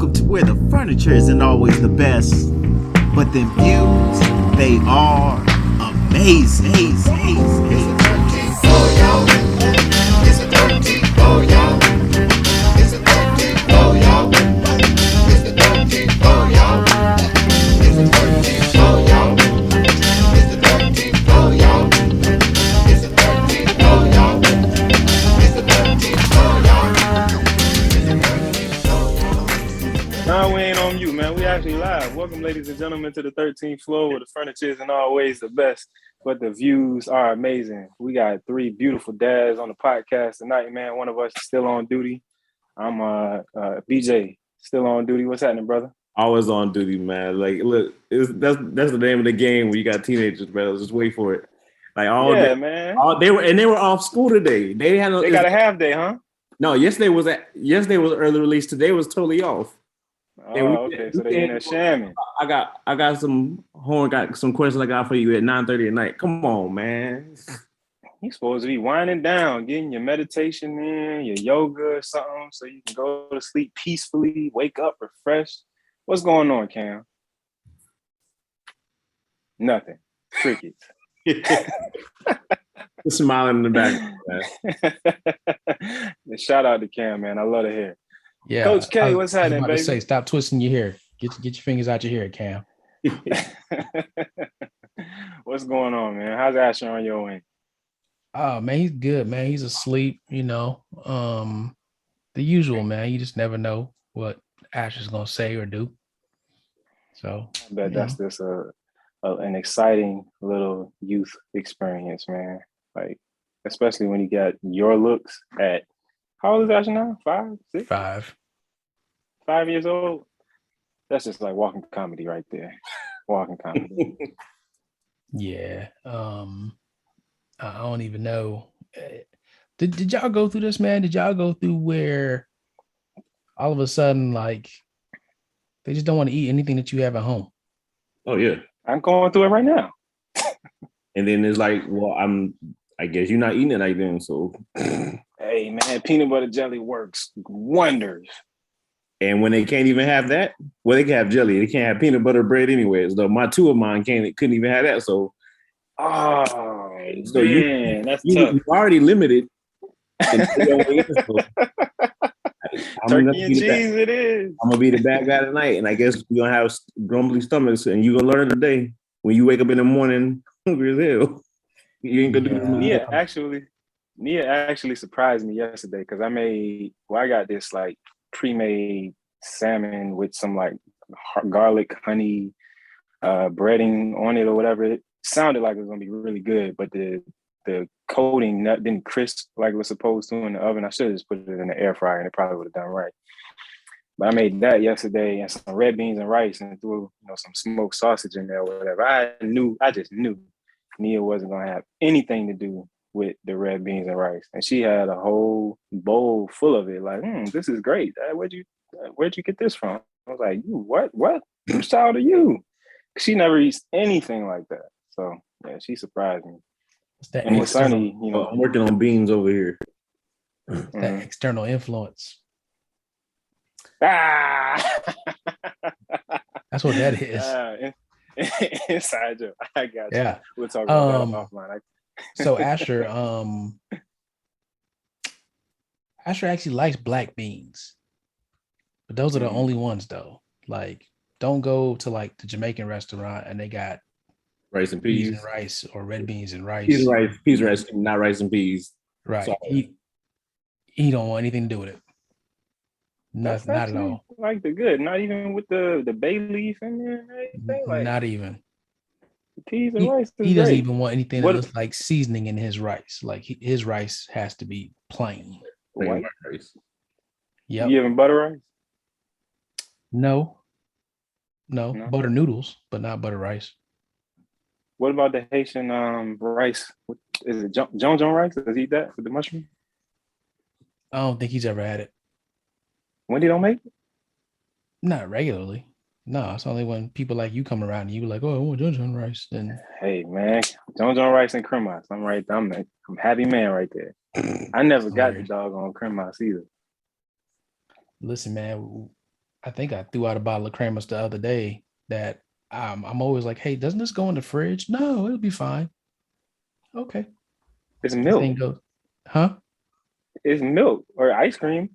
welcome to where the furniture isn't always the best, but them views, they are amazing. It's a 13 for y'all. It's a 13 for y'all. It's a 13 for y'all. It's a 13 for y'all. It's a 13 for y'all. It's a 13 for y'all. It's a 13 for y'all. It's a 13 for y'all. No, we ain't on mute, man. We actually live. Welcome, ladies and gentlemen, to the 13th floor where the furniture isn't always the best, but the views are amazing. We got three beautiful dads on the podcast tonight, man. One of us is still on duty. I'm BJ, still on duty. What's happening, brother? Always on duty, man. Like, look, that's the name of the game when you got teenagers, bro. Just wait for it. Like all day, man. they were off school today. They got a half day, huh? No, yesterday was early release. Today was totally off. Oh, okay. So they in there shamming. I got some questions I got for you at 9:30 at night. Come on, man. You're supposed to be winding down, getting your meditation in, your yoga or something, so you can go to sleep peacefully, wake up refreshed. What's going on, Cam? Nothing. Crickets. Smiling in the back. Shout out to Cam, man. I love to hear. Yeah, Coach K, what's happening, baby? Say, stop twisting your hair. Get your fingers out your hair, Cam. What's going on, man? How's Asher on your end? Oh man, he's good, man. He's asleep, the usual, man. You just never know what Asher's gonna say or do. So I bet that's just an exciting little youth experience, man. Like, especially when you got your looks at how old is Asher now? 5, 6? 5 years old. That's just like walking comedy right there. Walking comedy. Yeah. I don't even know. Did y'all go through this, man? Did y'all go through where all of a sudden, like, they just don't want to eat anything that you have at home? Oh yeah, I'm going through it right now. And then it's like, well, I guess you're not eating it like then, so. Hey man, peanut butter jelly works wonders. And when they can't even have that, well, they can have jelly. They can't have peanut butter bread anyways. Though two of mine couldn't even have that. So, so man, that's tough. You're already limited. Turkey and cheese, it is. I'm gonna be the bad guy tonight, and I guess we're gonna have grumbly stomachs, and you're gonna learn today when you wake up in the morning hungry as hell. You ain't gonna do Nia actually surprised me yesterday because I got this like pre-made salmon with some like garlic honey breading on it or whatever. It sounded like it was gonna be really good, but the coating didn't crisp like it was supposed to in the oven. I should have just put it in the air fryer and it probably would have done right. But I made that yesterday and some red beans and rice and threw some smoked sausage in there or whatever. I just knew Nia wasn't gonna have anything to do with the red beans and rice, and she had a whole bowl full of it. Like, this is great. Where'd you get this from? I was like, you what? Whose child are you? She never eats anything like that. So yeah, she surprised me. And with Sonny, I'm working on beans over here. That external influence. That's what that is. Inside joke. I got you. Yeah. We'll talk about that offline. So Asher, Asher actually likes black beans, but those are the only ones though. Like, don't go to like the Jamaican restaurant and they got rice and peas and rice, or red beans and rice. Peas, rice, not rice and peas. Right. So, he don't want anything to do with it. Not at all. Like the good, not even with the bay leaf in there and everything. Like, not even. Peas and rice. He doesn't even want anything that looks like seasoning in his rice. Like his rice has to be plain. White rice. Yeah. You having butter rice? No. Butter noodles, but not butter rice. What about the Haitian rice? Is it John rice? Does he eat that with the mushroom? I don't think he's ever had it. When they don't make it? Not regularly. No, it's only when people like you come around and you like, oh, I want John rice. Then, hey man, John rice and cremas. I'm right. I'm happy man right there. I never got the doggone cremas either. Listen, man, I think I threw out a bottle of Kramer's the other day that I'm always like, hey, doesn't this go in the fridge? No, it'll be fine. Okay. It's The thing milk. goes, huh? It's milk or ice cream.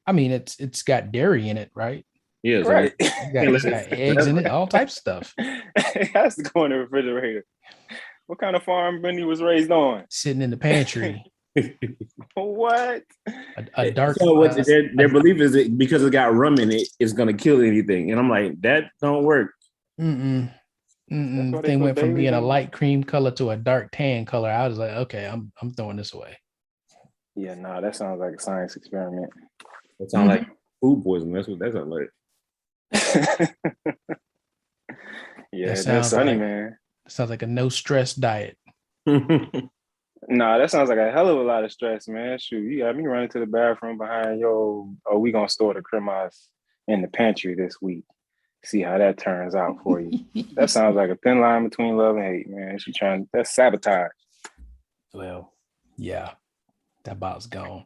I mean, it's got dairy in it, right? Yeah, so Right. It's got eggs in it, all types of stuff. It has to go in the refrigerator. What kind of farm Benny was raised on? Sitting in the pantry. What? A dark so what their belief is that because it got rum in it, it's gonna kill anything. And I'm like, that don't work. mm-mm, That's why they thing put went from Baileys being a in. light cream color to a dark tan color. I was like, okay, I'm throwing this away. Yeah, no, that sounds like a science experiment. It sounds like food poisoning. That's what that sounds like. Yeah, that's sunny, man. Sounds like a no stress diet. Nah, that sounds like a hell of a lot of stress, man. Shoot, you got me running to the bathroom behind yo. Oh, we gonna store the cremas in the pantry this week. See how that turns out for you. That sounds like a thin line between love and hate, man. She trying that's sabotage. Well, yeah, that bottle's gone.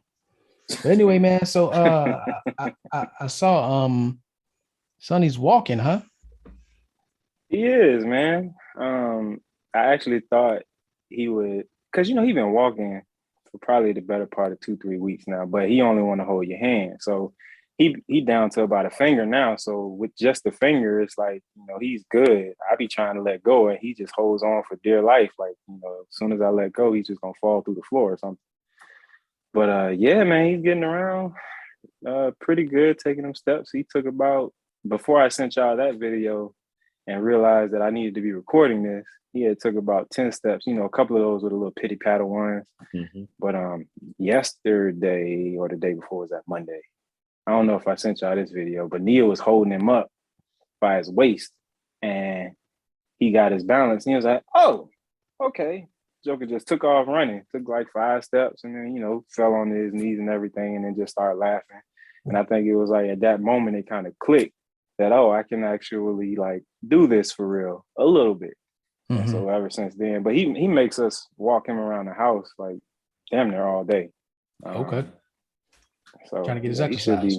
But anyway, man, so I saw Sonny's walking, huh? He is, man. I actually thought he would, cause he been walking for probably the better part of 2-3 weeks now, but he only want to hold your hand. So he down to about a finger now. So with just the finger, it's like, he's good. I be trying to let go and he just holds on for dear life. Like, as soon as I let go, he's just gonna fall through the floor or something. But yeah, man, he's getting around pretty good, taking them steps. He took about, before I sent y'all that video and realized that I needed to be recording this, he had took about 10 steps, a couple of those with a little pity paddle ones. Mm-hmm. But yesterday or the day before, was that Monday? I don't know if I sent y'all this video, but Nia was holding him up by his waist and he got his balance. And he was like, oh, okay. Joker just took off running, took like 5 steps and then, fell on his knees and everything and then just started laughing. And I think it was like at that moment, it kind of clicked that, oh, I can actually like do this for real a little bit. Mm-hmm. And so ever since then, but he makes us walk him around the house like damn near all day. Okay. So trying to get his exercise.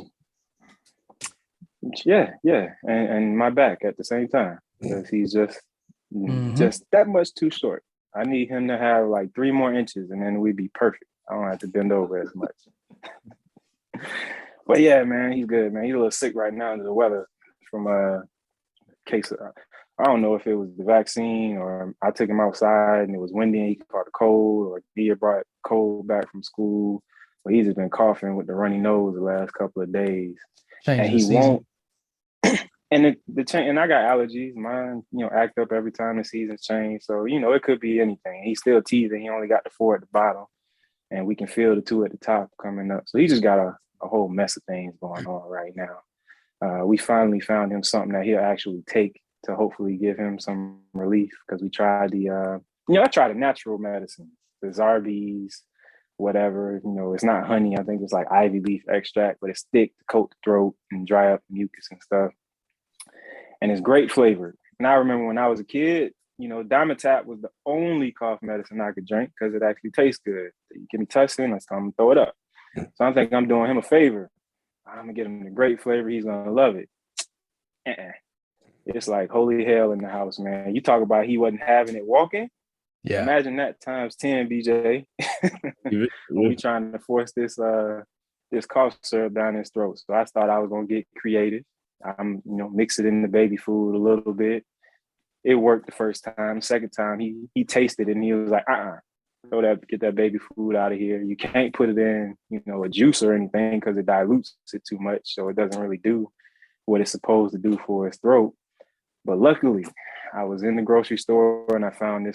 Yeah. And my back at the same time. Because he's just that much too short. I need him to have like 3 more inches and then we'd be perfect. I don't have to bend over as much. But yeah, man, he's good, man. He's a little sick right now under the weather from a case of, I don't know if it was the vaccine or I took him outside and it was windy and he caught a cold, or Dia brought cold back from school. But he's just been coughing with the runny nose the last couple of days. And he won't. And and I got allergies. Mine, act up every time the seasons change. So, it could be anything. He's still teething. He only got the 4 at the bottom. And we can feel the 2 at the top coming up. So he just got a whole mess of things going on right now. We finally found him something that he'll actually take to hopefully give him some relief, because we tried I tried the natural medicine, the Zarbee's, whatever. It's not honey. I think it's like ivy leaf extract, but it's thick to coat the throat and dry up mucus and stuff. And it's great flavored. And I remember when I was a kid, Dimetap was the only cough medicine I could drink because it actually tastes good. You give me Tussin, let's come and throw it up. So I think I'm doing him a favor. I'm gonna get him the great flavor. He's gonna love it. It's like holy hell in the house, man. You talk about he wasn't having it walking. Yeah. Imagine that times 10, BJ. When we trying to force this cough syrup down his throat. So I thought I was gonna get creative. I'm, mix it in the baby food a little bit. It worked the first time. Second time, he tasted it and he was like, get that baby food out of here. You can't put it in, a juice or anything because it dilutes it too much. So it doesn't really do what it's supposed to do for his throat. But luckily, I was in the grocery store and I found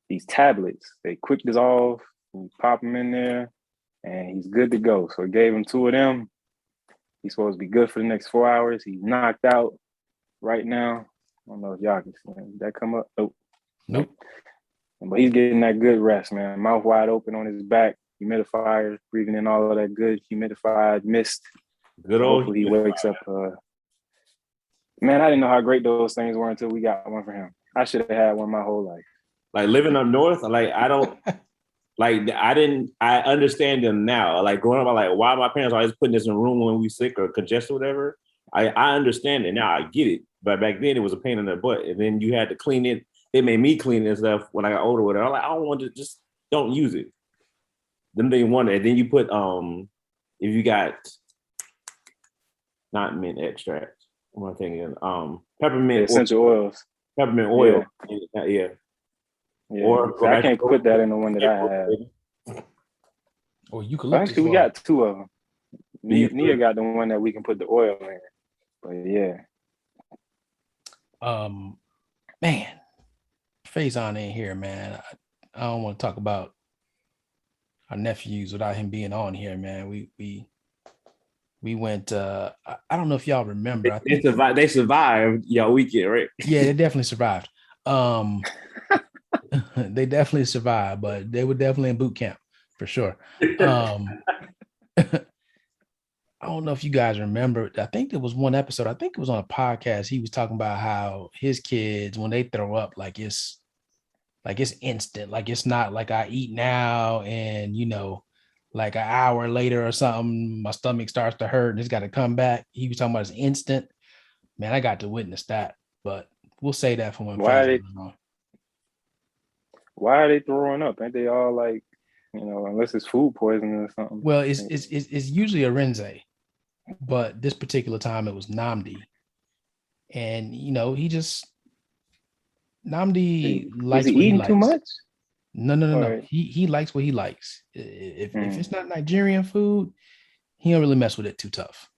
these tablets. They quick dissolve. You pop them in there and he's good to go. So I gave him 2 of them. He's supposed to be good for the next 4 hours. He's knocked out right now. I don't know if y'all can see him. Did that come up? Nope. But he's getting that good rest, man. Mouth wide open on his back, humidifier, breathing in all of that good humidified mist. Good old. Hopefully he wakes up. Man, I didn't know how great those things were until we got one for him. I should have had one my whole life. Like living up north, like I don't. Like I understand them now. Like growing up, I'm like, why my parents always putting this in a room when we sick or congested or whatever. I understand it now. I get it. But back then it was a pain in the butt. And then you had to clean it. They made me clean it and stuff when I got older with it. I'm like, I don't want to, just don't use it. Them they want it. And then you put if you got not mint extract, what am I thinking? Peppermint essential oils. peppermint oil. Yeah. Yeah. Or So I can't put that in the one that I have. Or eucalyptus Actually, we oil. got two of them. Nia got the one that we can put the oil in. But yeah. Man, Faison ain't here, man. I don't want to talk about our nephews without him being on here, man. We went I don't know if y'all remember. I think they survived y'all weekend, right? Yeah, they definitely survived. They definitely survived, but they were definitely in boot camp for sure. I don't know if you guys remember. I think there was one episode. I think it was on a podcast. He was talking about how his kids, when they throw up, like it's instant. Like it's not like I eat now and like an hour later or something, my stomach starts to hurt and it's got to come back. He was talking about it's instant. Man, I got to witness that, but we'll say that for when why are they throwing up? Ain't they all like, unless it's food poisoning or something? Well, it's usually a Renze, but this particular time it was Namdi. And he just Namdi likes he what he eating likes. too much? No. He likes what he likes. If it's not Nigerian food, he don't really mess with it too tough.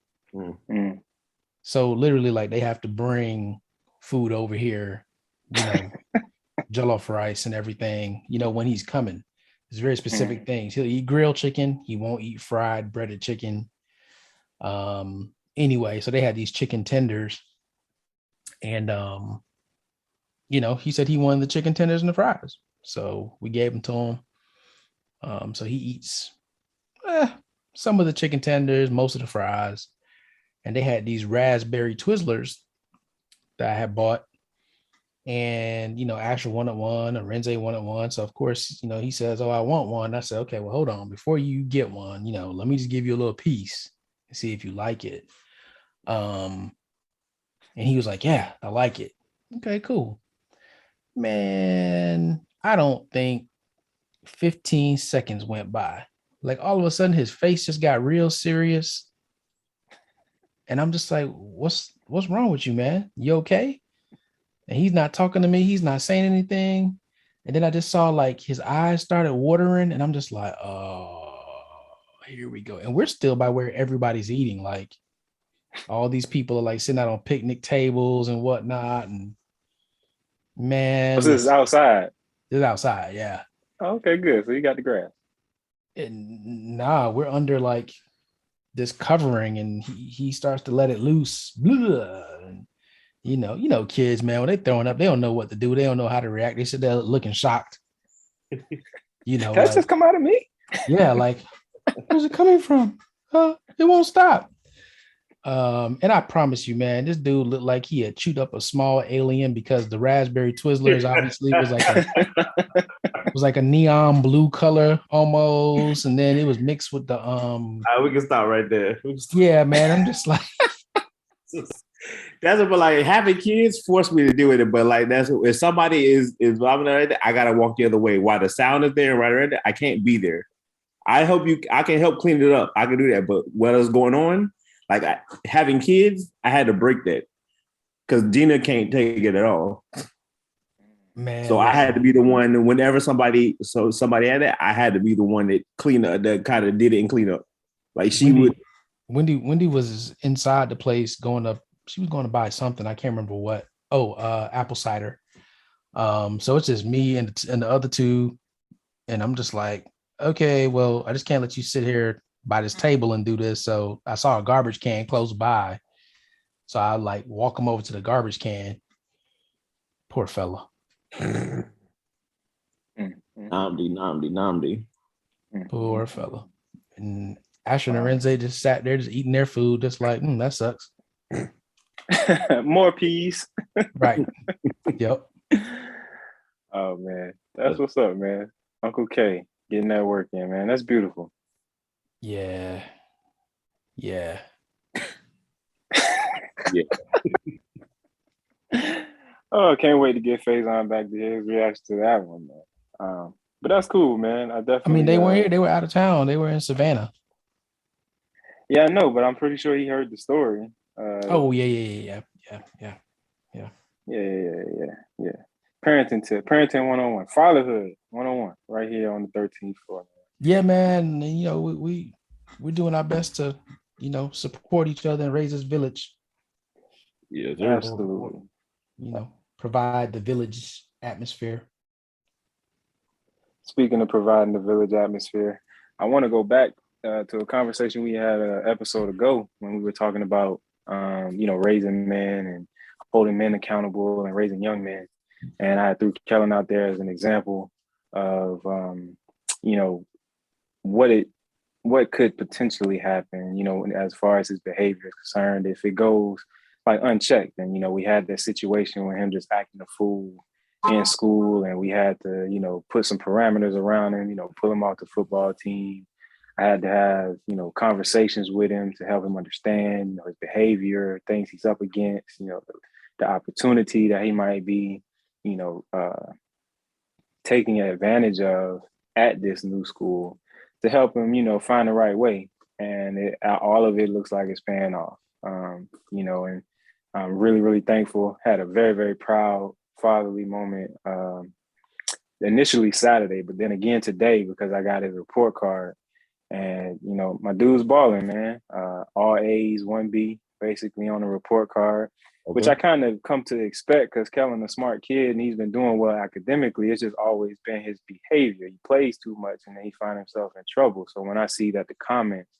So literally, like they have to bring food over here, jollof rice and everything. When he's coming, it's very specific things. He'll eat grilled chicken. He won't eat fried breaded chicken. Anyway, so they had these chicken tenders, and he said he wanted the chicken tenders and the fries. So we gave them to him. So he eats some of the chicken tenders, most of the fries. And they had these raspberry Twizzlers that I had bought. And, Asher wanted one, Arenze wanted one. So, of course, he says, oh, I want one. I said, okay, well, hold on. Before you get one, let me just give you a little piece and see if you like it. And he was like, yeah, I like it. Okay, cool. Man, I don't think 15 seconds went by. Like all of a sudden his face just got real serious. And I'm just like, what's wrong with you, man? You okay? And he's not talking to me. He's not saying anything. And then I just saw like his eyes started watering and I'm just like, oh, here we go. And we're still by where everybody's eating. Like all these people are like sitting out on picnic tables and whatnot. And man, this is outside. This is outside, yeah. Okay, good. So you got the grass. Nah, we're under like this covering, and he starts to let it loose. And, kids, man, when they throwing up, they don't know what to do. They don't know how to react. They sit there looking shocked. That's like, just come out of me. Yeah, like where's it coming from? It won't stop. And I promise you, man, this dude looked like he had chewed up a small alien because the raspberry Twizzlers obviously was like a neon blue color almost, and then it was mixed with the we can stop right there. Yeah, man, I'm just like that's what, like, having kids forced me to do it, but like that's if somebody is vomit right there, I gotta walk the other way. While the sound is there, right there, I can't be there. I can help clean it up. I can do that, but what is going on? Like having kids, I had to break that because Gina can't take it at all. Man, so I had to be the one whenever somebody had that, I had to be the one that that kind of did it and clean up. Like Wendy was inside the place she was going to buy something. I can't remember what. Apple cider. So it's just me and the other two. And I'm just like, okay, well, I just can't let you sit here by this table and do this. So I saw a garbage can close by. So I like walk him over to the garbage can. Poor fella. Namdi. Poor fella. And Asher and Renze just sat there just eating their food, just like, that sucks. More peas. Right. Yep. Oh man. That's what's up, man. Uncle K. Getting that work in, man. That's beautiful. Yeah. Yeah. Yeah. Oh, I can't wait to get Faison back to his reaction to that one, man. But that's cool, man. I I mean, definitely they weren't here. They were out of town. They were in Savannah. yeah, I know, but I'm pretty sure he heard the story. Oh, yeah. Yeah. Parenting tip, parenting 101, fatherhood 101, right here on the 13th floor. Yeah, man. And, we're doing our best to, support each other and raise this village. Yeah, sir. Absolutely. Provide the village atmosphere. Speaking of providing the village atmosphere, I want to go back to a conversation we had an episode ago when we were talking about, raising men and holding men accountable and raising young men. And I threw Kellen out there as an example of, what what could potentially happen, as far as his behavior is concerned, if it goes like unchecked. And, we had that situation with him just acting a fool in school, and we had to, put some parameters around him, pull him off the football team. I had to have, conversations with him to help him understand, his behavior, things he's up against, the opportunity that he might be, you know, uh, taking advantage of at this new school to help him, find the right way. And all of it looks like it's paying off. And I'm really, really thankful. Had a very, very proud fatherly moment. Initially Saturday, but then again today because I got his report card. And my dude's balling, man. All A's, 1B, basically on the report card, which Okay. I kind of come to expect because Kellen a smart kid and he's been doing well academically. It's just always been his behavior. He plays too much and then he finds himself in trouble. So when I see that the comments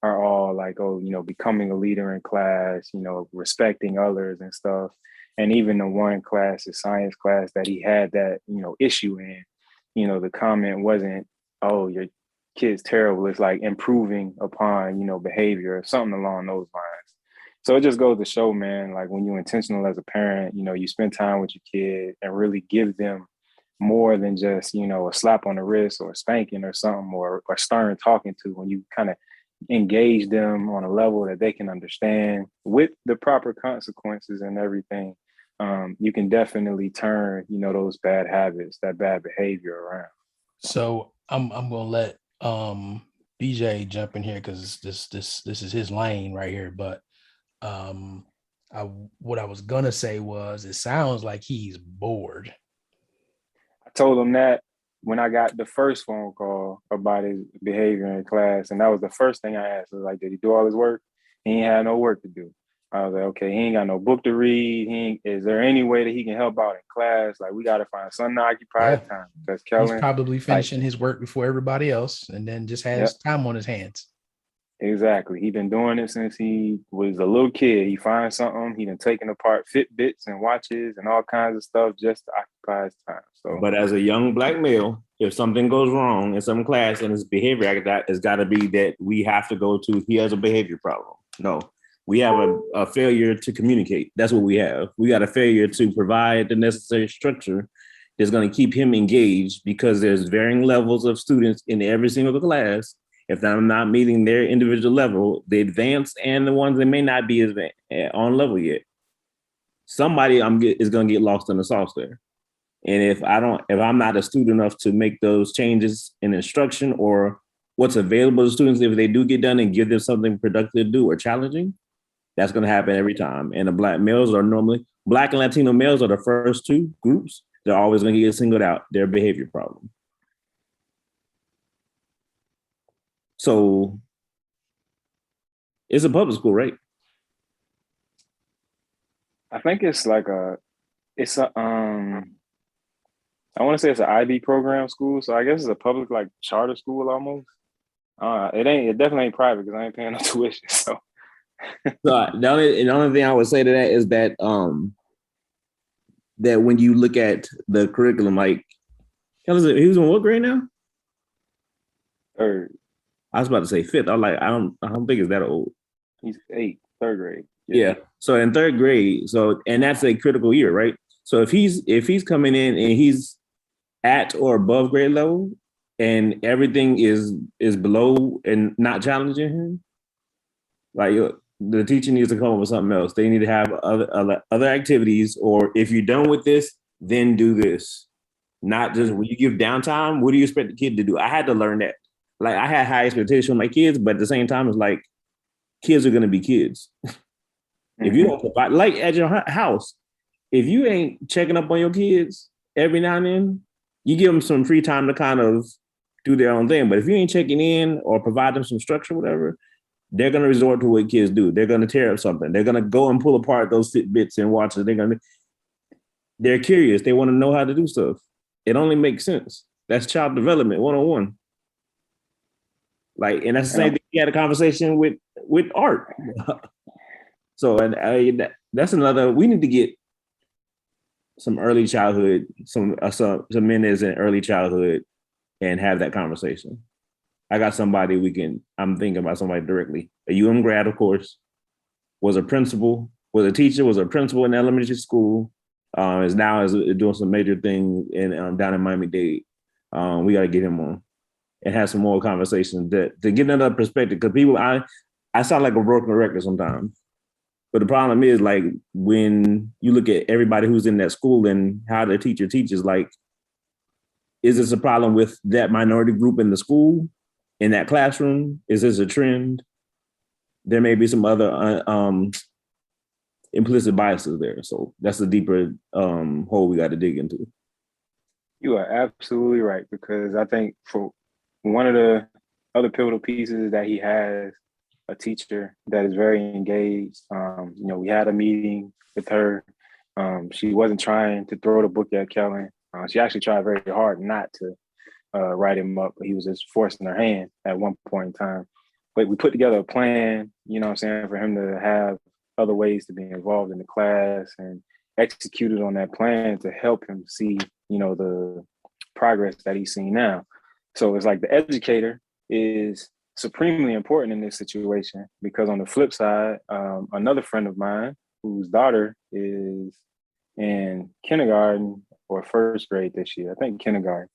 are all like, oh, becoming a leader in class, respecting others and stuff, and even the one class, the science class that he had that issue in, the comment wasn't, oh, your kid's terrible. It's like improving upon, behavior or something along those lines. So it just goes to show, man, like when you're intentional as a parent, you spend time with your kid and really give them more than just, a slap on the wrist or a spanking or something or stern talking to. When you kind of engage them on a level that they can understand with the proper consequences and everything, you can definitely turn, those bad habits, that bad behavior around. So I'm gonna let BJ jump in here because this is his lane right here. But um what I was gonna say was it sounds like he's bored. I told him that when I got the first phone call about his behavior in class, and that was the first thing I asked. I was like, did he do all his work? He ain't had no work to do. I was like, okay, he ain't got no book to read. Is there any way that he can help out in class? Like, we got to find some occupied Yeah. time because He's Kellen, probably like, finishing his work before everybody else and then just yep, has time on his hands. exactly. He been doing it since he was a little kid. He finds something. He done taken apart Fitbits and watches and all kinds of stuff just to occupy his time. So But as a young black male, if something goes wrong in some class and his behavior, that has got to be that we have to go to, he has a behavior problem. No, we have a failure to communicate. That's what we have. We got a failure to provide the necessary structure that's going to keep him engaged because there's varying levels of students in every single class. If I'm not meeting their individual level, the advanced and the ones that may not be as on level yet, somebody is going to get lost in the sauce there. And if I'm not astute enough to make those changes in instruction or what's available to students, if they do get done and give them something productive to do or challenging, that's going to happen every time. And the black and Latino males are the first two groups. They're always going to get singled out, their behavior problem. So it's a public school, right? I think it's like I want to say it's an IB program school. So I guess it's a public, like, charter school almost. It definitely ain't private because I ain't paying no tuition. So So the only thing I would say to that is that that when you look at the curriculum, like, he was in what grade now? third, I was about to say fifth. I'm like, I don't think it's that old. he's third grade. Yeah. So in third grade, and that's a critical year, right? So if he's coming in and he's at or above grade level, and everything is below and not challenging him, like the teacher needs to come up with something else. They need to have other activities, or if you're done with this, then do this. Not just when you give downtime, what do you expect the kid to do? I had to learn that. Like I had high expectations for my kids, but at the same time, it's like kids are gonna be kids. If you don't provide, like at your house, if you ain't checking up on your kids every now and then, you give them some free time to kind of do their own thing. But if you ain't checking in or provide them some structure, whatever, they're gonna resort to what kids do. They're gonna tear up something. They're gonna go and pull apart those bits and watch it. They're curious. They want to know how to do stuff. It only makes sense. That's child development 101. Like, and that's the same thing. He had a conversation with Art. So, and that's another. We need to get some early childhood, some men is in early childhood, and have that conversation. I got somebody I'm thinking about somebody directly. A UM grad, of course, was a principal, was a teacher, was a principal in elementary school. Is now doing some major thing down in Miami-Dade. We got to get him on and have some more conversations to get another perspective. Because people, I sound like a broken record sometimes. But the problem is, like, when you look at everybody who's in that school and how the teacher teaches, like, is this a problem with that minority group in the school, in that classroom? Is this a trend? There may be some other implicit biases there. So that's a deeper hole we got to dig into. You are absolutely right, because I think for one of the other pivotal pieces is that he has a teacher that is very engaged. We had a meeting with her. She wasn't trying to throw the book at Kellen. She actually tried very hard not to write him up, but he was just forcing her hand at one point in time. But we put together a plan, for him to have other ways to be involved in the class, and executed on that plan to help him see, the progress that he's seeing now. So it's like the educator is supremely important in this situation, because on the flip side, another friend of mine whose daughter is in kindergarten or first grade this year, I think kindergarten.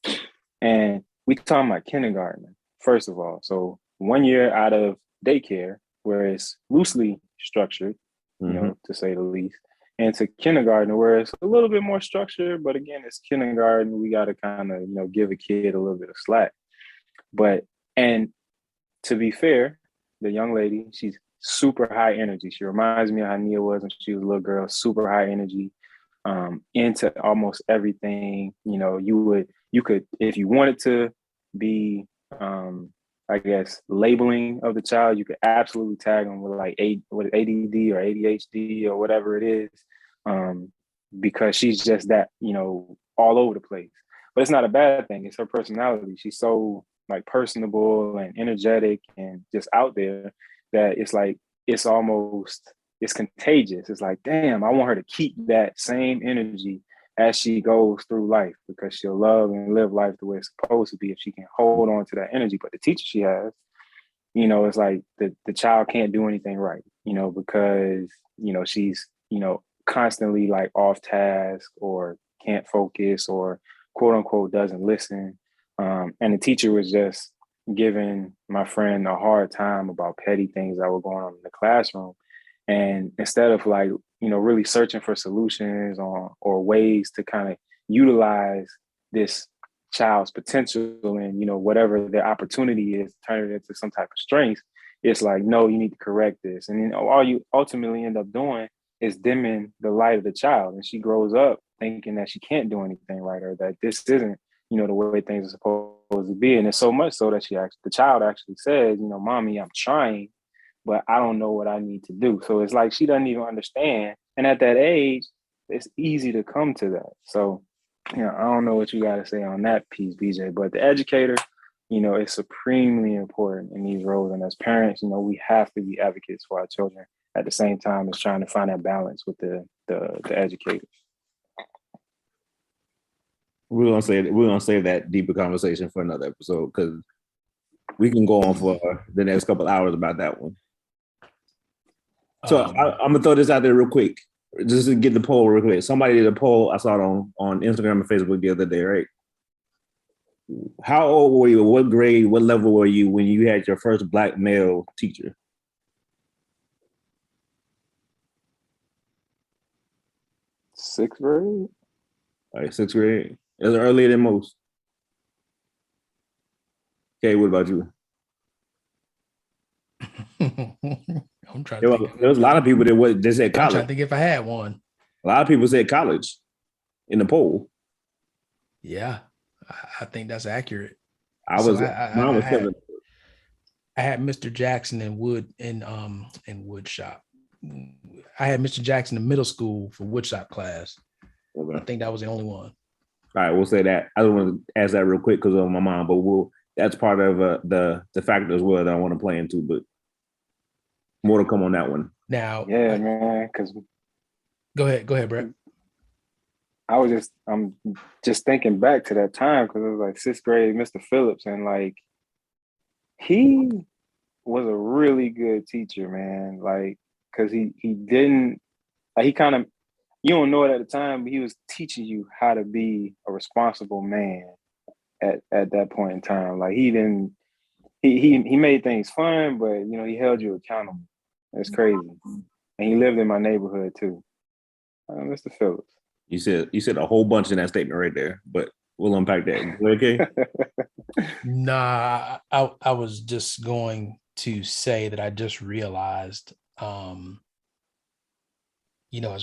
And we talking about kindergarten, first of all. So 1 year out of daycare, where it's loosely structured, to say the least, and to kindergarten, where it's a little bit more structured, but again, it's kindergarten. We got to kind of, give a kid a little bit of slack. And to be fair, the young lady, she's super high energy. She reminds me of how Nia was when she was a little girl, super high energy, into almost everything. You could, if you wanted to be, labeling of the child, you could absolutely tag them with like ADD or ADHD or whatever it is, because she's just that, all over the place. But it's not a bad thing. It's her personality. She's so like personable and energetic and just out there that it's like, it's contagious. It's like, damn, I want her to keep that same energy as she goes through life, because she'll love and live life the way it's supposed to be if she can hold on to that energy. But the teacher she has, it's like the child can't do anything right, because, she's, constantly like off task or can't focus or quote unquote doesn't listen. And the teacher was just giving my friend a hard time about petty things that were going on in the classroom. And instead of like, really searching for solutions or ways to kind of utilize this child's potential and, whatever their opportunity is, turn it into some type of strength, it's like, no, you need to correct this. And then all you ultimately end up doing is dimming the light of the child. And she grows up thinking that she can't do anything right, or that this isn't, the way things are supposed to be. And it's so much so that the child actually says, mommy, I'm trying, but I don't know what I need to do. So it's like she doesn't even understand. And at that age, it's easy to come to that. So, I don't know what you got to say on that piece, BJ, but the educator, is supremely important in these roles. And as parents, we have to be advocates for our children at the same time as trying to find that balance with the educators. We're gonna save that deeper conversation for another episode, because we can go on for the next couple of hours about that one. So I'm gonna throw this out there real quick, just to get the poll real quick. Somebody did a poll. I saw it on Instagram and Facebook the other day, right? How old were you? What grade? What level were you when you had your first black male teacher? Sixth grade. All right, sixth grade. It was earlier than most. Okay, what about you? I'm trying to think. There was a lot of people that they said I'm trying college. to think if I had one. A lot of people said college in the poll. Yeah, I think that's accurate. I So was mine was seven. I had Mr. Jackson in wood shop. I had Mr. Jackson in middle school for wood shop class. Okay. I think that was the only one. All right, we'll say that. I don't want to ask that real quick because of my mom, but that's part of the factor as well that I want to play into. But more to come on that one. Now, Yeah, man. Because go ahead, Brett. I'm just thinking back to that time because it was like sixth grade, Mr. Phillips, and like he was a really good teacher, man. Like, because he didn't like he kind of you don't know it at the time, but he was teaching you how to be a responsible man at that point in time. Like he didn't he made things fun, but you know, he held you accountable. It's crazy. And he lived in my neighborhood too. Mr. Phillips. You said a whole bunch in that statement right there, but we'll unpack that. Okay. Nah, I was just going to say that I just realized, as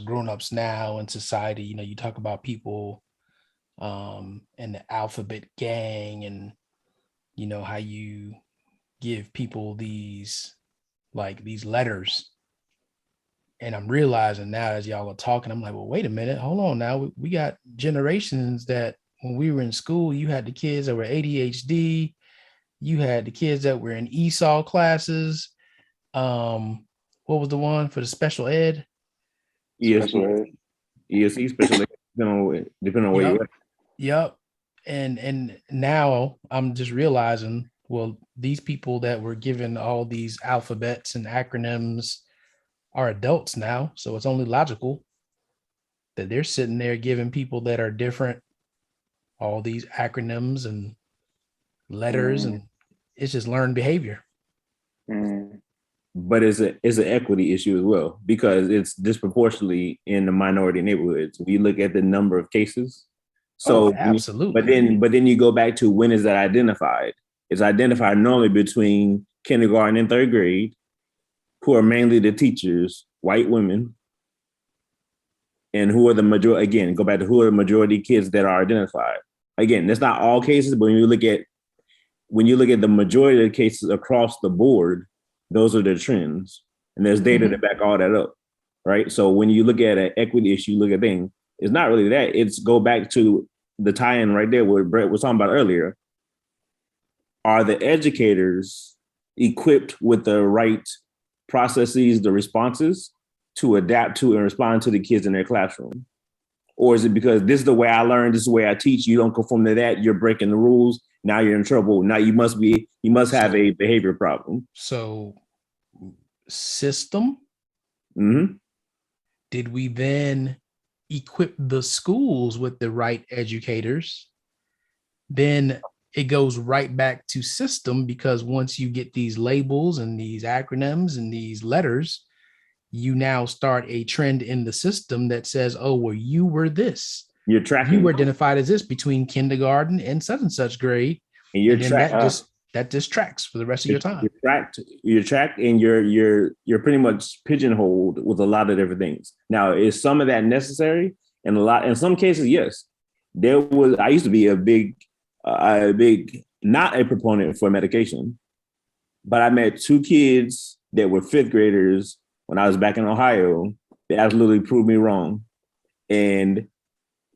grown-ups now in society, you talk about people and the alphabet gang and, how you give people these letters. And I'm realizing now as y'all are talking, I'm like, well, wait a minute, hold on now. We got generations that when we were in school, you had the kids that were ADHD, you had the kids that were in ESOL classes. What was the one for the special ed? Special ed. ESE special ed, depending on where you at. Yep. And now I'm just realizing, well, these people that were given all these alphabets and acronyms are adults now. So it's only logical that they're sitting there giving people that are different all these acronyms and letters, and it's just learned behavior. But it's an equity issue as well because it's disproportionately in the minority neighborhoods. We look at the number of cases. So absolutely. But then you go back to when is that identified? It's identified normally between kindergarten and third grade, who are mainly the teachers, white women, and who are the majority. Again, go back to who are the majority kids that are identified. Again, that's not all cases, but when you look at the majority of the cases across the board, those are the trends, and there's data to back all that up, right? So when you look at an equity issue, look at things, it's not really that. It's go back to the tie-in right there where Brett was talking about earlier. Are the educators equipped with the right processes, the responses to adapt to and respond to the kids in their classroom? Or is it because this is the way I learn, this is the way I teach, you don't conform to that, you're breaking the rules, now you're in trouble. Now you must have a behavior problem. So system, did we then equip the schools with the right educators? Then it goes right back to system, because once you get these labels and these acronyms and these letters, you now start a trend in the system that says, oh, well, you were this. You're tracking. You were identified as this between kindergarten and such grade. And then that just tracks for the rest of your time. You're tracked and you're pretty much pigeonholed with a lot of different things. Now, is some of that necessary? And in some cases, yes. I used to be a big, not a proponent for medication, but I met two kids that were fifth graders when I was back in Ohio. They absolutely proved me wrong. And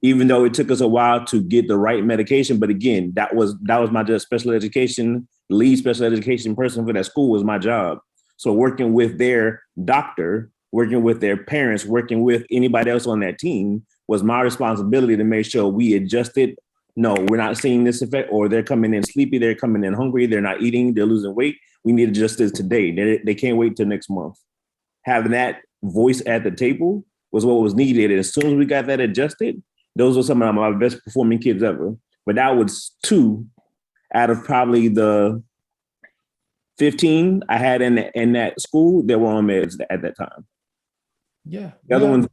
even though it took us a while to get the right medication, but again, that was my special education, lead special education person for that school was my job. So working with their doctor, working with their parents, working with anybody else on that team was my responsibility to make sure we adjusted. No, we're not seeing this effect, or they're coming in sleepy, they're coming in hungry, they're not eating, they're losing weight. We need to adjust this today. They can't wait till next month. Having that voice at the table was what was needed. And as soon as we got that adjusted, those were some of my best performing kids ever. But that was two out of probably the 15 I had in that school, they were on meds at that time. Yeah. The other ones,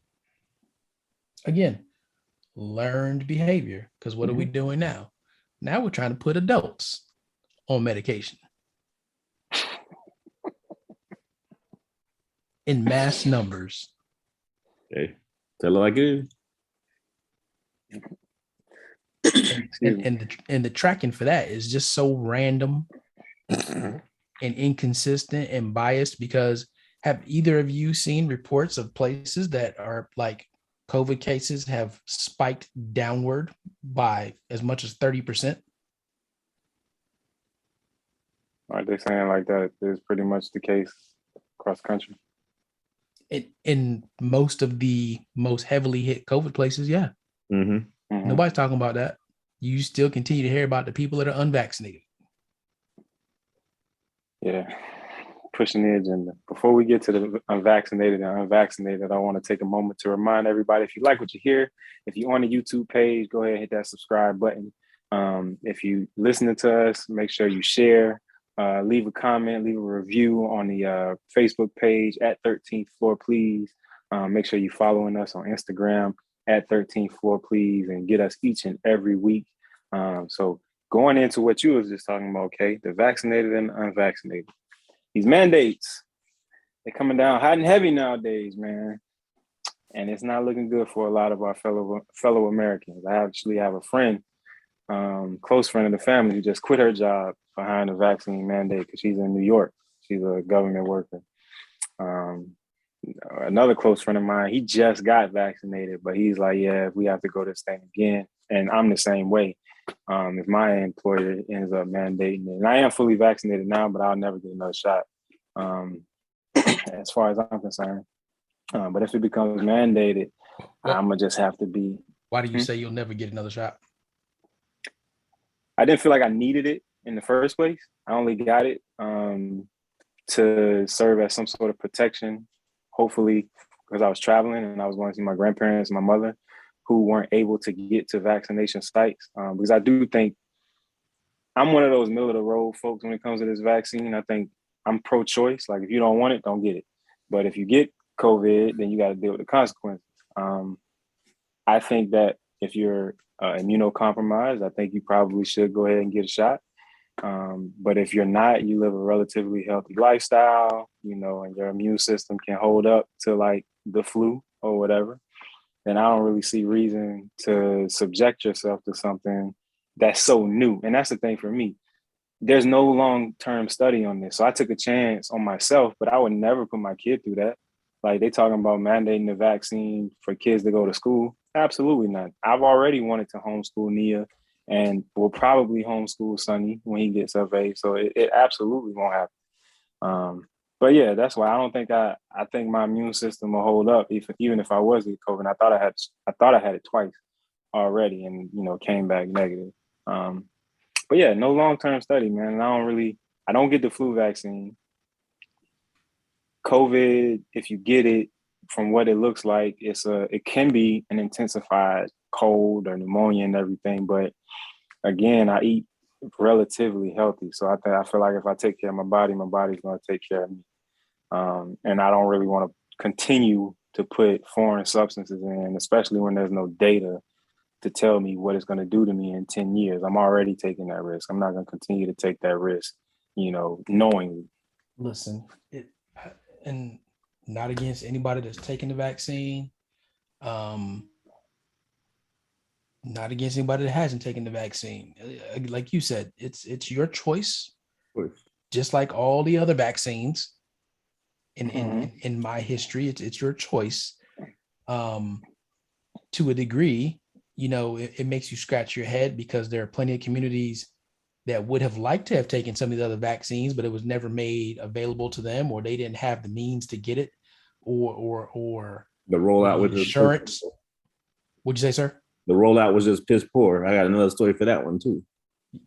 Again, learned behavior. Because what are we doing now? Now we're trying to put adults on medication in mass numbers. okay, tell it like it is. And the tracking for that is just so random and inconsistent and biased, because have either of you seen reports of places that are like COVID cases have spiked downward by as much as 30%? Aren't they saying like that is pretty much the case across the country? In most of the most heavily hit COVID places, yeah. Mm-hmm. Nobody's talking about that. You still continue to hear about the people that are unvaccinated. Yeah, pushing the agenda. Before we get to the unvaccinated and unvaccinated, I want to take a moment to remind everybody, if you like what you hear, if you're on the YouTube page, go ahead and hit that subscribe button. If you listening to us, make sure you share, leave a comment, leave a review on the Facebook page at 13th Floor, please. Make sure you're following us on Instagram at 13th Floor, please, and get us each and every week. So going into what you was just talking about, okay, the vaccinated and the unvaccinated. These mandates, they're coming down hot and heavy nowadays, man. And it's not looking good for a lot of our fellow Americans. I actually have a friend, close friend of the family, who just quit her job behind the vaccine mandate because she's in New York. She's a government worker. Another close friend of mine, he just got vaccinated, but he's like, yeah, we have to go this thing again. And I'm the same way. If my employer ends up mandating it, and I am fully vaccinated now, but I'll never get another shot, as far as I'm concerned. But if it becomes mandated, I'm gonna just have to be. Why do you say you'll never get another shot? I didn't feel like I needed it in the first place. I only got it to serve as some sort of protection, hopefully, because I was traveling and I was going to see my grandparents and my mother, who weren't able to get to vaccination sites. Because I do think I'm one of those middle of the road folks when it comes to this vaccine. I think I'm pro-choice. Like, if you don't want it, don't get it. But if you get COVID, then you got to deal with the consequences. I think that if you're immunocompromised, I think you probably should go ahead and get a shot. But if you're not, you live a relatively healthy lifestyle, you know, and your immune system can hold up to like the flu or whatever, then I don't really see reason to subject yourself to something that's so new. And that's the thing for me. There's no long-term study on this. So I took a chance on myself, but I would never put my kid through that. Like, they talking about mandating the vaccine for kids to go to school. Absolutely not. I've already wanted to homeschool Nia, and will probably homeschool Sonny when he gets of age. So it absolutely won't happen. But yeah, that's why I think my immune system will hold up even if I was to get COVID. I thought I had it twice already, and you know, came back negative. But yeah, no long-term study, man. And I don't get the flu vaccine. COVID, if you get it, from what it looks like, it can be an intensified cold or pneumonia and everything. But again, I eat relatively healthy, so I feel like if I take care of my body's going to take care of me. And I don't really want to continue to put foreign substances in, especially when there's no data to tell me what it's going to do to me in 10 years. I'm already taking that risk. I'm not going to continue to take that risk, you know, knowingly. Listen, and not against anybody that's taking the vaccine. Not against anybody that hasn't taken the vaccine. Like you said, it's your choice, just like all the other vaccines in my history. It's your choice. To a degree, you know, it makes you scratch your head, because there are plenty of communities that would have liked to have taken some of the other vaccines, but it was never made available to them, or they didn't have the means to get it, or the rollout with insurance. What'd you say, sir? The rollout was just piss poor. I got another story for that one too.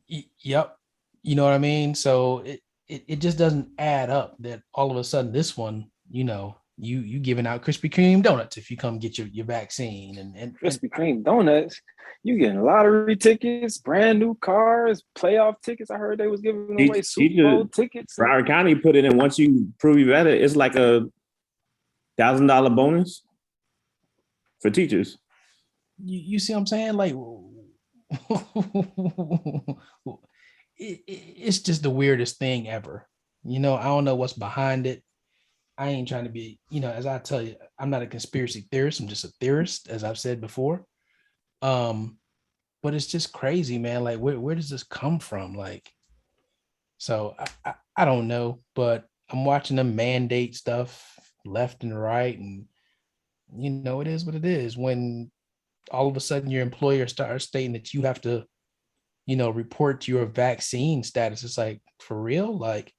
Yep. You know what I mean? So it just doesn't add up that all of a sudden this one, you know, you giving out Krispy Kreme donuts if you come get your vaccine and Krispy Kreme donuts. You getting lottery tickets, brand new cars, playoff tickets. I heard they was giving away Super Bowl tickets. Broward County put it in. Once you prove you better, it's like a $1,000 bonus for teachers. you see what I'm saying? Like it's just the weirdest thing ever. I don't know what's behind it. I ain't trying to be, as I tell you, I'm not a conspiracy theorist. I'm just a theorist, as I've said before. But it's just crazy, man. Like, where does this come from? Like, so I don't know, but I'm watching them mandate stuff left and right. And, it is what it is. When all of a sudden your employer starts stating that you have to, report your vaccine status, it's like, for real? Like,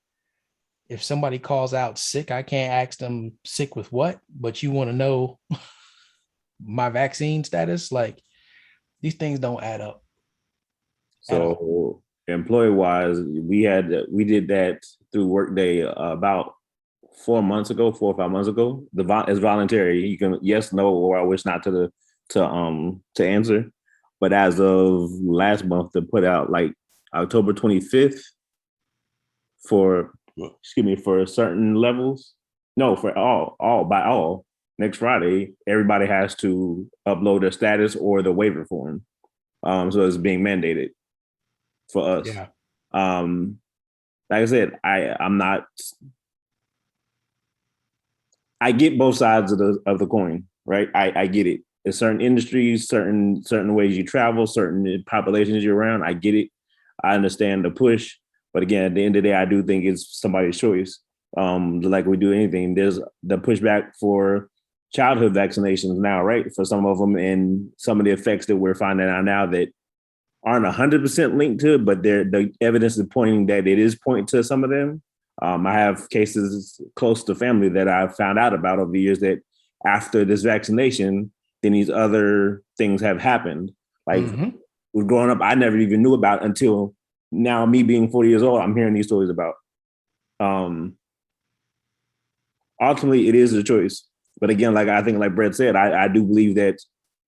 if somebody calls out sick, I can't ask them sick with what, but you want to know my vaccine status? Like, these things don't add up. So employee wise, we did that through Workday about 4 months ago, 4 or 5 months ago. It's voluntary. You can yes, no, or I wish not to answer. But as of last month, to put out like October 25th for certain levels. No, for all next Friday, everybody has to upload their status or the waiver form. So it's being mandated for us. Yeah. Like I said, I get both sides of the coin, right? I get it. There's certain industries, certain ways you travel, certain populations you're around. I get it. I understand the push. But again, at the end of the day, I do think it's somebody's choice. Like we do anything, there's the pushback for childhood vaccinations now, right? For some of them, and some of the effects that we're finding out now that aren't 100% linked to it, but the evidence is pointing that it is pointing to some of them. I have cases close to family that I've found out about over the years that after this vaccination, then these other things have happened. Like with growing up, I never even knew about until now, me being 40 years old, I'm hearing these stories about. Ultimately, it is a choice. But again, I think like Brett said, I do believe that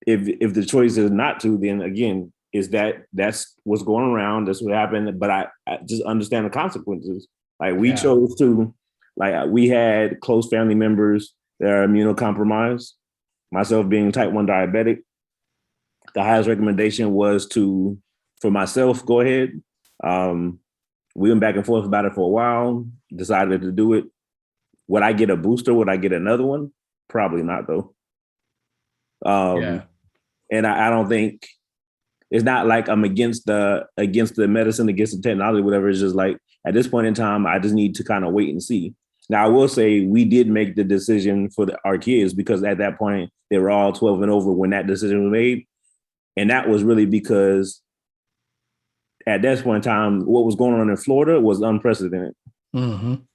if the choice is not to, then again, that's what's going around. That's what happened. But I just understand the consequences. Like we chose to, we had close family members that are immunocompromised. Myself being type 1 diabetic, the highest recommendation was for myself, go ahead. We went back and forth about it for a while, decided to do it. Would I get a booster? Would I get another one? Probably not, though. And I don't think, it's not like I'm against the medicine, against the technology, whatever. It's just like at this point in time, I just need to kind of wait and see. Now, I will say we did make the decision for our kids because at that point, they were all 12 and over when that decision was made. And that was really because at that point in time, what was going on in Florida was unprecedented. And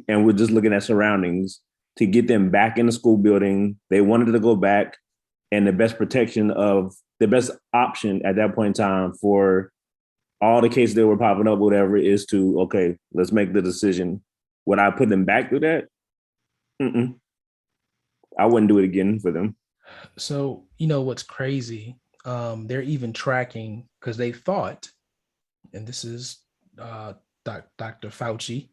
we're just looking at surroundings to get them back in the school building. They wanted to go back, and the best option at that point in time for all the cases that were popping up, whatever, is to, okay, let's make the decision. Would I put them back through that? I wouldn't do it again for them. So, what's crazy, they're even tracking because they thought, and this is Dr. Fauci,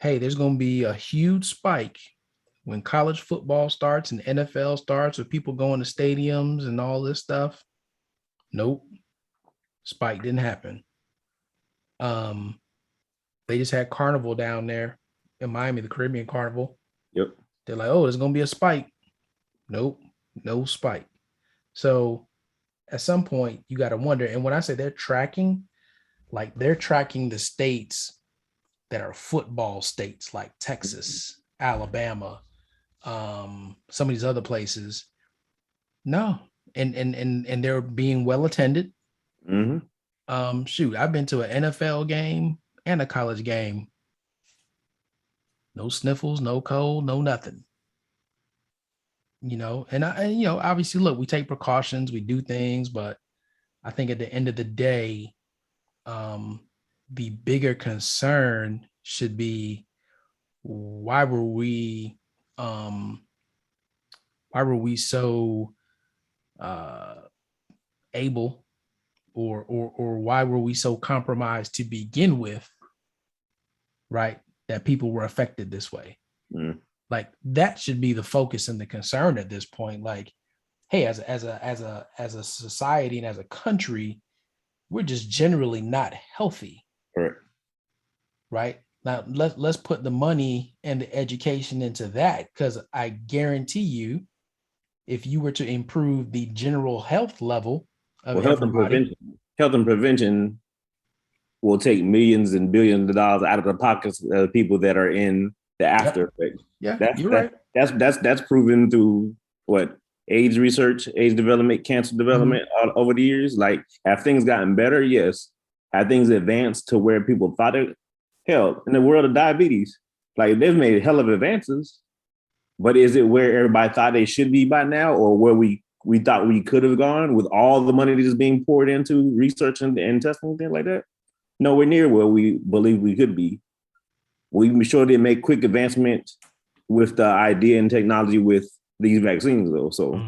hey, there's going to be a huge spike when college football starts and NFL starts with people going to stadiums and all this stuff. Nope. Spike didn't happen. They just had Carnival down there in Miami, the Caribbean Carnival. Yep. They're like, oh, there's going to be a spike. Nope, no spike. So at some point you got to wonder. And when I say they're tracking the states that are football states like Texas, Alabama, some of these other places. No. And they're being well attended. Shoot, I've been to an NFL game and a college game. No sniffles, no cold, no nothing. And obviously, look, we take precautions, we do things, but I think at the end of the day, the bigger concern should be why were we so able, or why were we so compromised to begin with, right? That people were affected this way. Like that should be the focus and the concern at this point. Like, hey, as a society and as a country, we're just generally not healthy. Correct. Right? Now let's put the money and the education into that, because I guarantee you, if you were to improve the general health level of everybody, health and prevention will take millions and billions of dollars out of the pockets of people that are in the after effect. Yeah, That's right. That's proven through what AIDS research, AIDS development, cancer development all over the years. Like, have things gotten better? Yes. Have things advanced to where people thought it? Hell, in the world of diabetes, like they've made a hell of advances, but is it where everybody thought they should be by now, or where we thought we could have gone with all the money that is being poured into research and testing and things like that? Nowhere near where we believe we could be. We sure did make quick advancement with the idea and technology with these vaccines, though. So,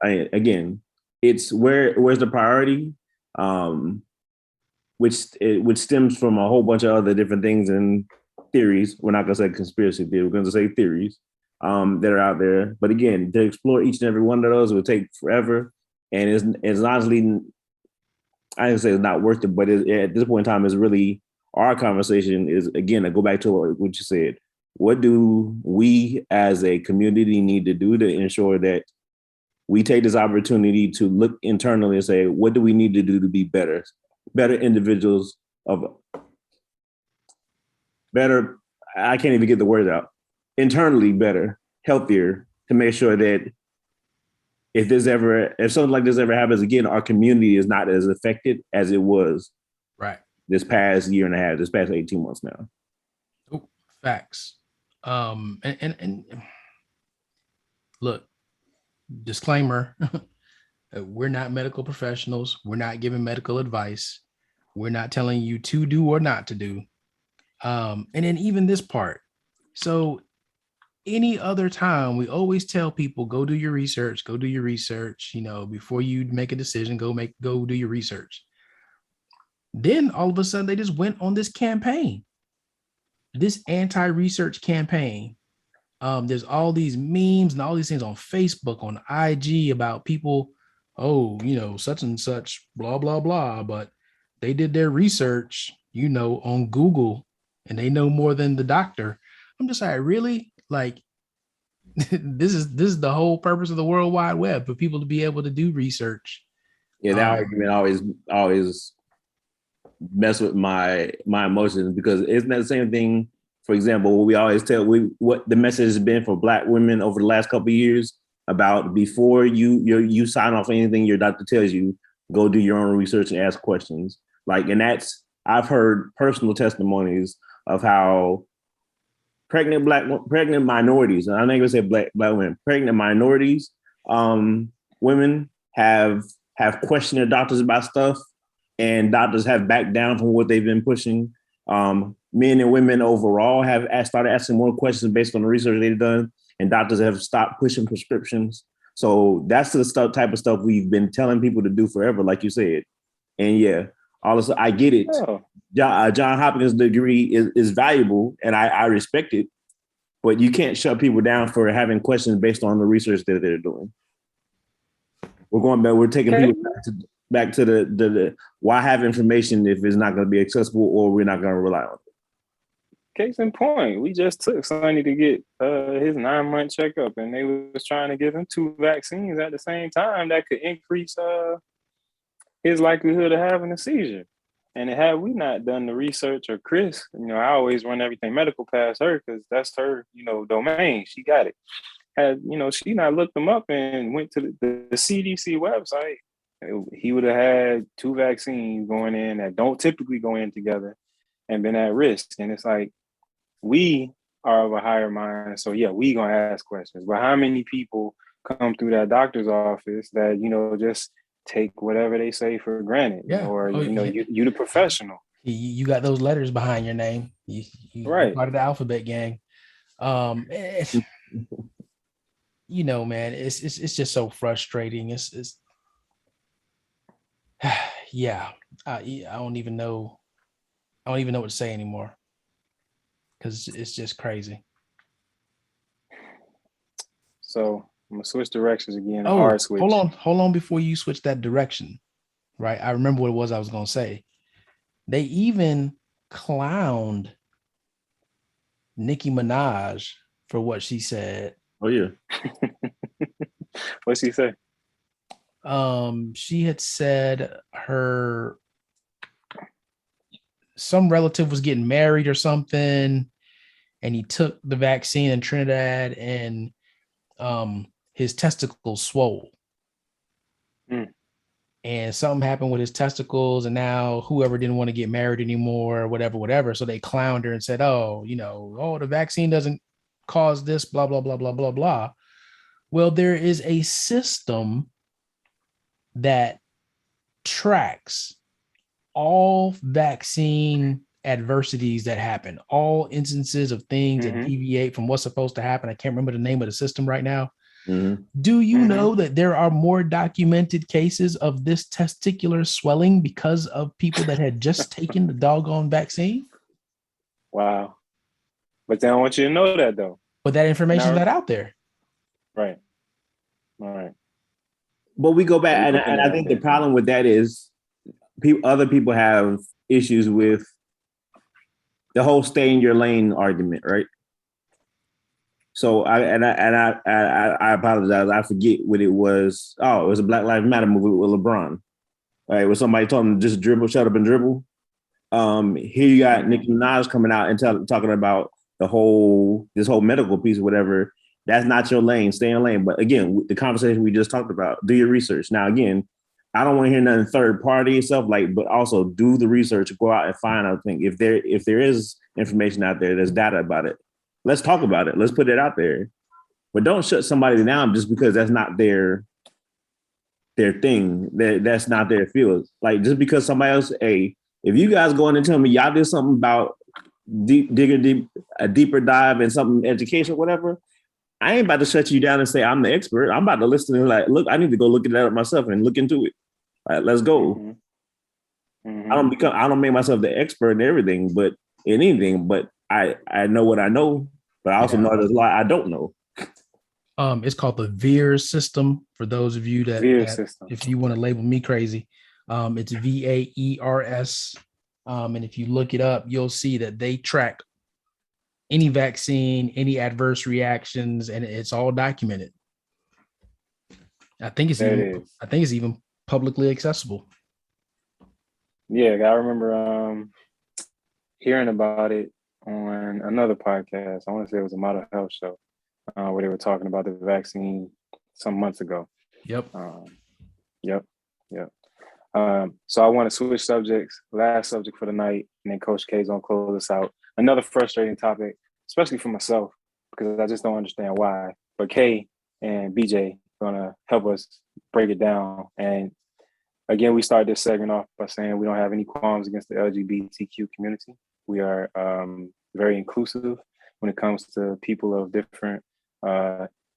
again, it's where's the priority, which stems from a whole bunch of other different things and theories. We're not going to say conspiracy theory. We're going to say theories that are out there. But again, to explore each and every one of those would take forever, and it's honestly, I didn't say it's not worth it, but at this point in time, it's really our conversation is, again, to go back to what you said. What do we as a community need to do to ensure that we take this opportunity to look internally and say, what do we need to do to be better individuals better, I can't even get the words out, internally better, healthier, to make sure that if something like this ever happens again, our community is not as affected as it was this past year and a half, this past 18 months now. Oh, facts. And look, disclaimer, we're not medical professionals. We're not giving medical advice. We're not telling you to do or not to do. And then even this part. So any other time, we always tell people, go do your research, before you make a decision, go do your research. Then all of a sudden they just went on this campaign, this anti-research campaign. There's all these memes and all these things on Facebook, on IG about people, such and such, blah, blah, blah. But they did their research, on Google, and they know more than the doctor. I'm just like, really? Like, this is the whole purpose of the World Wide Web, for people to be able to do research. Yeah, that argument always mess with my emotions, because isn't that the same thing? For example, what we always tell what the message has been for Black women over the last couple of years about, before you sign off anything your doctor tells you, go do your own research and ask questions. Like, and I've heard personal testimonies of how pregnant minorities, and I'm not gonna say black women, pregnant minorities, women have questioned their doctors about stuff, and doctors have backed down from what they've been pushing. Men and women overall have started asking more questions based on the research they've done, and doctors have stopped pushing prescriptions. So that's the type of stuff we've been telling people to do forever, like you said. And yeah, also I get it. Oh. John Hopkins' degree is valuable, and I respect it, but you can't shut people down for having questions based on the research that they're doing. We're taking people back to the why have information if it's not going to be accessible, or we're not going to rely on it. Case in point, we just took Sonny to get his 9-month checkup, and they was trying to give him 2 vaccines at the same time that could increase his likelihood of having a seizure. And had we not done the research, or Chris, I always run everything medical past her because that's her, domain. She got it. Had, she not looked them up and went to the CDC website, he would have had 2 vaccines going in that don't typically go in together and been at risk. And it's like, we are of a higher mind. So yeah, we gonna ask questions. But how many people come through that doctor's office that, just take whatever they say for granted? Yeah. Or, you the professional. You got those letters behind your name. You right. part of the alphabet gang. You know, man, it's just so frustrating. It's yeah. I don't even know. I don't even know what to say anymore because it's just crazy. So I'm gonna switch directions again. A Oh, hard switch. hold on before you switch that direction. Right, I remember what it was I was gonna say. They even clowned Nicki Minaj for what she said. Oh yeah. What'd she say? She had said some relative was getting married or something, and he took the vaccine in Trinidad, and his testicles swole. Mm. And something happened with his testicles, and now whoever didn't want to get married anymore, whatever. So they clowned her and said, "Oh, the vaccine doesn't cause this, blah blah blah blah blah blah." Well, there is a system that tracks all vaccine adversities that happen, all instances of things that deviate from what's supposed to happen. I can't remember the name of the system right now. Mm-hmm. Do you know that there are more documented cases of this testicular swelling because of people that had just taken the doggone vaccine? Wow. But they don't want you to know that though. But that information is not out there. Right. All right. But we go back, So and I think the problem with that is other people have issues with the whole stay in your lane argument, right? So I apologize. I forget what it was. Oh, it was a Black Lives Matter movie with LeBron. Right, where somebody told him to just dribble, shut up and dribble. Here you got Nicki Minaj coming out and talking about this whole medical piece or whatever. That's not your lane. Stay in your lane. But again, the conversation we just talked about, do your research. Now, again, I don't want to hear nothing third party stuff, but also do the research, go out and find out things. If there is information out there, there's data about it. Let's talk about it. Let's put it out there. But don't shut somebody down just because that's not their thing. That's not their field. Like just because somebody else, if you guys go in and tell me y'all did something about a deeper dive in something education, whatever, I ain't about to shut you down and say I'm the expert. I'm about to listen and look, I need to go look at that up myself and look into it. All right, let's go. I don't make myself the expert in everything, but in anything, but I know what I know, but I also know there's a lot I don't know. It's called the VAERS system. For those of you that if you want to label me crazy, it's VAERS. And if you look it up, you'll see that they track any vaccine, any adverse reactions, and it's all documented. I think it's even publicly accessible. Yeah, I remember hearing about it on another podcast. I want to say it was a Model Health show where they were talking about the vaccine some months ago. Yep. So I want to switch subjects. Last subject for the night, and then Coach K is gonna close us out. Another frustrating topic, especially for myself, because I just don't understand why. But K and BJ gonna help us break it down. And again, we started this segment off by saying we don't have any qualms against the LGBTQ community. We are very inclusive when it comes to people of different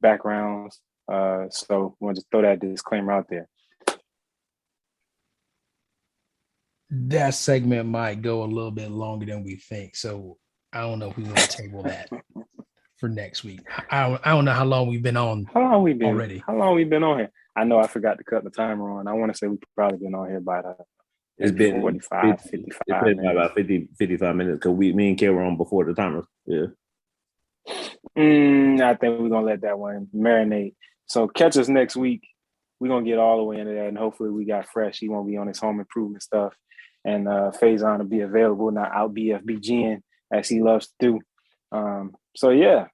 backgrounds. So we want to just throw that disclaimer out there. That segment might go a little bit longer than we think. So I don't know if we want to table that for next week. I don't know how long we've been on. How long we been already? How long we been on here? I know I forgot to cut the timer on. I want to say we've probably been on here by it's been 45, 55 it's been about 50, 55 minutes because me and Kay were on before the timer. Yeah. I think we're gonna let that one marinate. So catch us next week. We're gonna get all the way into that, and hopefully we got Fresh. He won't be on his home improvement stuff, and Faison will be available, not out BFBGing as he loves to do. So yeah,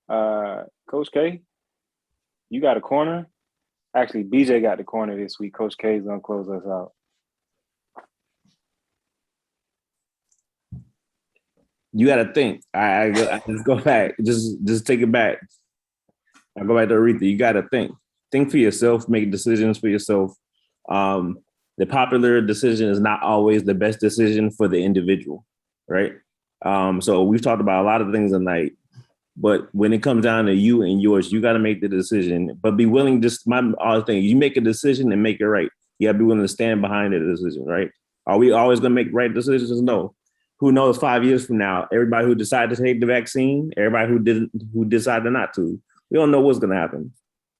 Coach K, you got a corner. Actually, BJ got the corner this week. Coach K is gonna close us out. You got to think. I just go back. Just take it back. I go back to Aretha. You got to think. Think for yourself. Make decisions for yourself. The popular decision is not always the best decision for the individual, right? So we've talked about a lot of things tonight. But when it comes down to you and yours, you got to make the decision. But be willing. Just my other thing, you make a decision and make it right. You got to be willing to stand behind the decision, right? Are we always going to make right decisions? No. Who knows? 5 years from now, everybody who decided to take the vaccine, everybody who didn't, who decided not to, we don't know what's going to happen.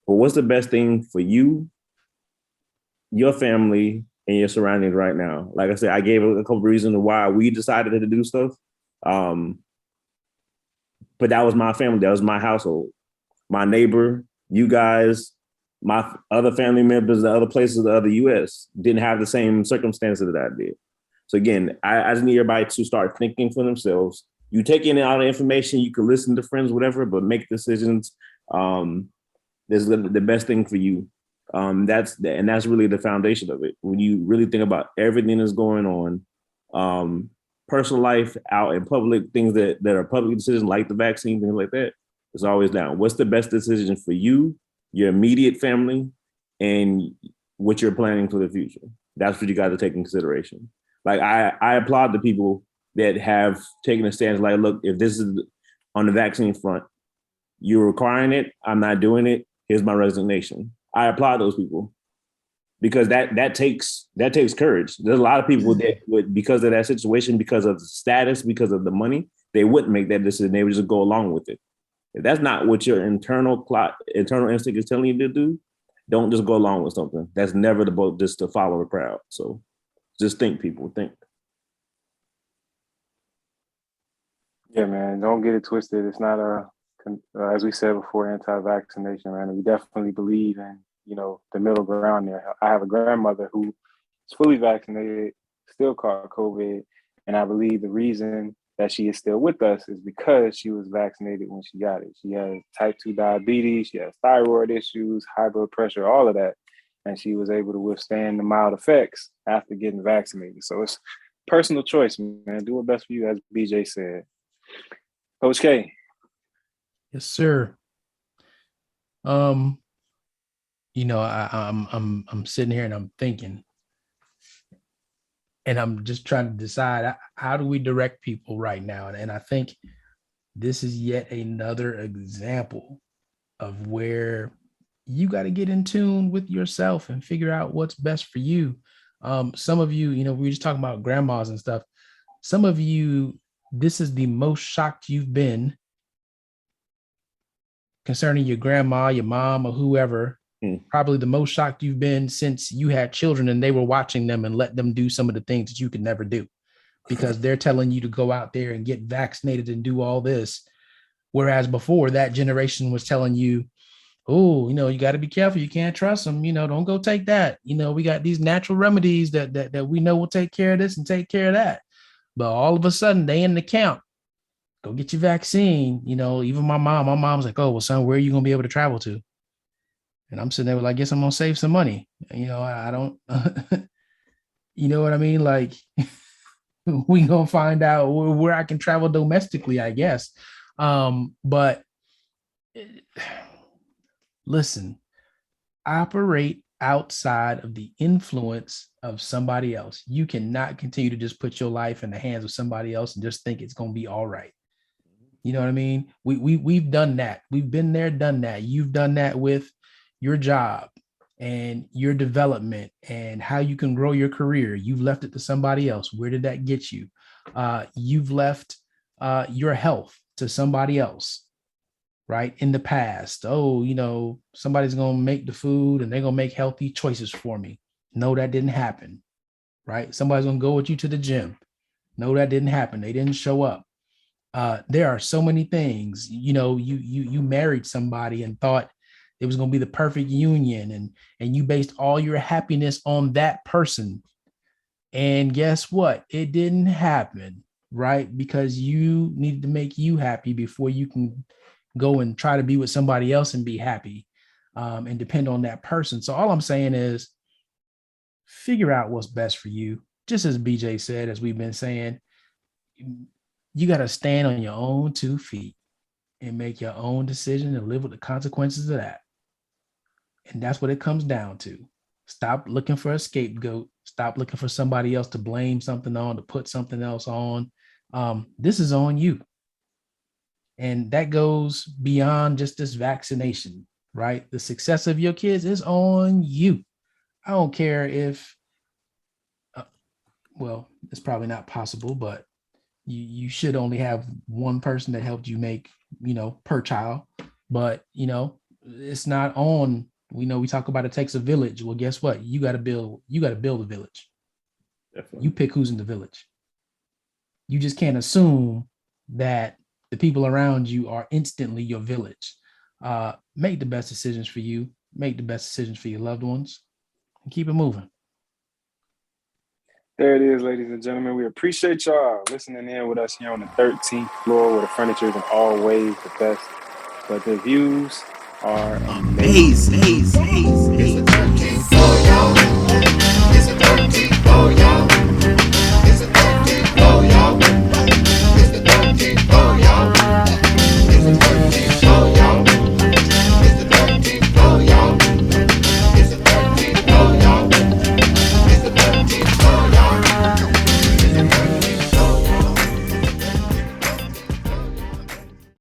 But what's the best thing for you, your family, and your surroundings right now? Like I said, I gave a couple of reasons why we decided to do stuff. But that was my family. That was my household. My neighbor, you guys, my other family members, the other places, the other US didn't have the same circumstances that I did. So again, I just need everybody to start thinking for themselves. You take in all the information, you can listen to friends, whatever, but make decisions. This is the best thing for you. That's really the foundation of it. When you really think about everything that's going on, personal life, out in public, things that are public decisions like the vaccine, things like that, it's always down. What's the best decision for you, your immediate family, and what you're planning for the future? That's what you got to take in consideration. Like I applaud the people that have taken a stance like, look, if this is on the vaccine front, you're requiring it, I'm not doing it, here's my resignation. I applaud those people because that takes courage. There's a lot of people that would, because of that situation, because of the status, because of the money, they wouldn't make that decision. They would just go along with it. If that's not what your internal instinct is telling you to do, don't just go along with something. That's never the boat, just to follow the crowd. So just think, people, think. Yeah, man, don't get it twisted. It's not as we said before, anti-vaccination, man. We definitely believe in, the middle ground there. I have a grandmother who is fully vaccinated, still caught COVID, and I believe the reason that she is still with us is because she was vaccinated when she got it. She has type 2 diabetes, she has thyroid issues, high blood pressure, all of that. And she was able to withstand the mild effects after getting vaccinated. So it's personal choice, man. Do what's best for you, as BJ said. Coach K. Yes, sir. I'm sitting here and I'm thinking, and I'm just trying to decide, how do we direct people right now? And I think this is yet another example of where you got to get in tune with yourself and figure out what's best for you. Some of you, we were just talking about grandmas and stuff. Some of you, this is the most shocked you've been concerning your grandma, your mom, or whoever. Probably the most shocked you've been since you had children and they were watching them and let them do some of the things that you could never do, because they're telling you to go out there and get vaccinated and do all this. Whereas before, that generation was telling you, oh, you got to be careful. You can't trust them. Don't go take that. We got these natural remedies that we know will take care of this and take care of that. But all of a sudden, they in the camp. Go get your vaccine. Even my mom's like, oh, well, son, where are you going to be able to travel to? And I'm sitting there like, I guess I'm going to save some money. I don't, you know what I mean? Like, we going to find out where I can travel domestically, I guess. But listen, operate outside of the influence of somebody else. You cannot continue to just put your life in the hands of somebody else and just think it's going to be all right. You know what I mean? We've done that. We've been there, done that. You've done that with your job and your development and how you can grow your career. You've left it to somebody else. Where did that get you? You've left your health to somebody else, right? In the past. Oh, somebody's going to make the food and they're going to make healthy choices for me. No, that didn't happen, right? Somebody's going to go with you to the gym. No, that didn't happen. They didn't show up. There are so many things. You married somebody and thought it was going to be the perfect union, and you based all your happiness on that person. And guess what? It didn't happen, right? Because you needed to make you happy before you can go and try to be with somebody else and be happy, and depend on that person. So all I'm saying is figure out what's best for you. Just as BJ said, as we've been saying, you got to stand on your own 2 feet and make your own decision and live with the consequences of that. And that's what it comes down to. Stop looking for a scapegoat. Stop looking for somebody else to blame something on, to put something else on. This is on you. And that goes beyond just this vaccination, right? The success of your kids is on you. I don't care if, well, it's probably not possible, but you should only have one person that helped you make, per child. But, it's not on, we talk about it takes a village. Well, guess what? You got to build a village. Definitely. You pick who's in the village. You just can't assume that the people around you are instantly your village. Make the best decisions for you, make the best decisions for your loved ones, and keep it moving. There it is, ladies and gentlemen. We appreciate y'all listening in with us here on the 13th floor, where the furniture is in all ways the best, but the views are amazing. It's